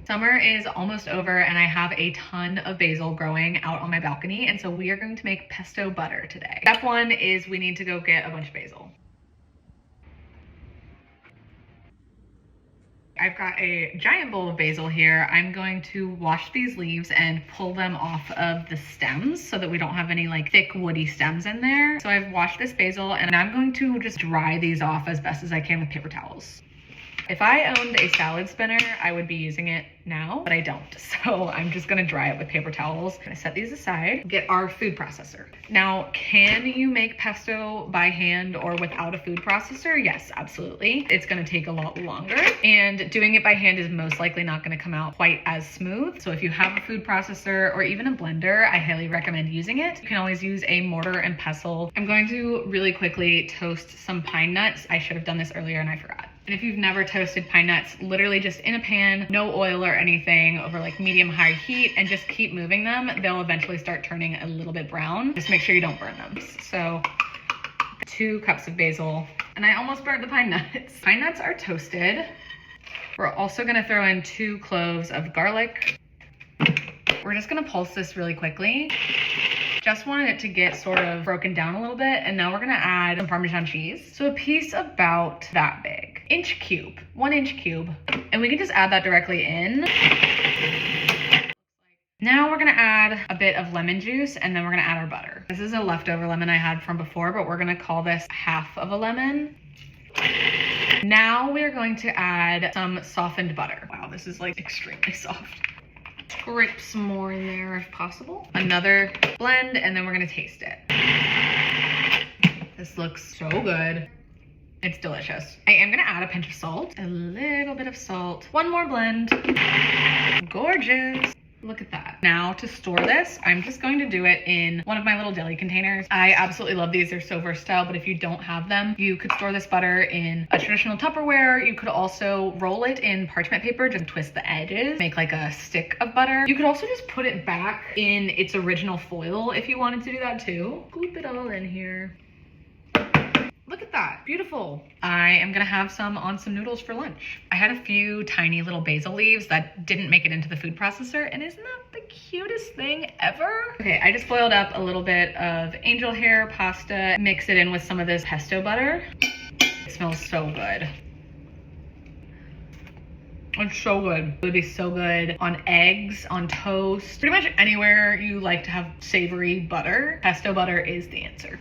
Summer is almost over and I have a ton of basil growing out on my balcony, and so we are going to make pesto butter today. Step one is we need to go get a bunch of basil. I've got a giant bowl of basil here. I'm going to wash these leaves and pull them off of the stems so that we don't have any like thick woody stems in there. So I've washed this basil and I'm going to just dry these off as best as I can with paper towels. If I owned a salad spinner, I would be using it now, but I don't. So I'm just gonna dry it with paper towels. I'm gonna set these aside, get our food processor. Now, can you make pesto by hand or without a food processor? Yes, absolutely. It's gonna take a lot longer, and doing it by hand is most likely not gonna come out quite as smooth. So if you have a food processor or even a blender, I highly recommend using it. You can always use a mortar and pestle. I'm going to really quickly toast some pine nuts. I should have done this earlier and I forgot. And if you've never toasted pine nuts, literally just in a pan, no oil or anything, over like medium-high heat, and just keep moving them. They'll eventually start turning a little bit brown. Just make sure you don't burn them. So 2 cups of basil, and I almost burnt the pine nuts. Pine nuts are toasted. We're also gonna throw in 2 cloves of garlic. We're just gonna pulse this really quickly. Just wanted it to get sort of broken down a little bit, and now we're gonna add some Parmesan cheese. So a piece about that big, 1 inch cube, and we can just add that directly in. Now we're gonna add a bit of lemon juice, and then we're gonna add our butter. This is a leftover lemon I had from before, but we're gonna call this half of a lemon. Now we're going to add some softened butter. Wow, this is like extremely soft. Scrape some more in there if possible. Another blend, and then we're gonna taste it. This looks so good. It's delicious. I am gonna add a pinch of salt, a little bit of salt. 1 more blend. Gorgeous. Look at that. Now to store this, I'm just going to do it in one of my little deli containers. I absolutely love these. They're so versatile, but if you don't have them, you could store this butter in a traditional Tupperware. You could also roll it in parchment paper, just twist the edges, make like a stick of butter. You could also just put it back in its original foil if you wanted to do that too. Scoop it all in here. Look at that, beautiful. I am gonna have some on some noodles for lunch. I had a few tiny little basil leaves that didn't make it into the food processor, and isn't that the cutest thing ever? Okay, I just boiled up a little bit of angel hair pasta, mix it in with some of this pesto butter. It smells so good. It's so good. It would be so good on eggs, on toast, pretty much anywhere you like to have savory butter. Pesto butter is the answer.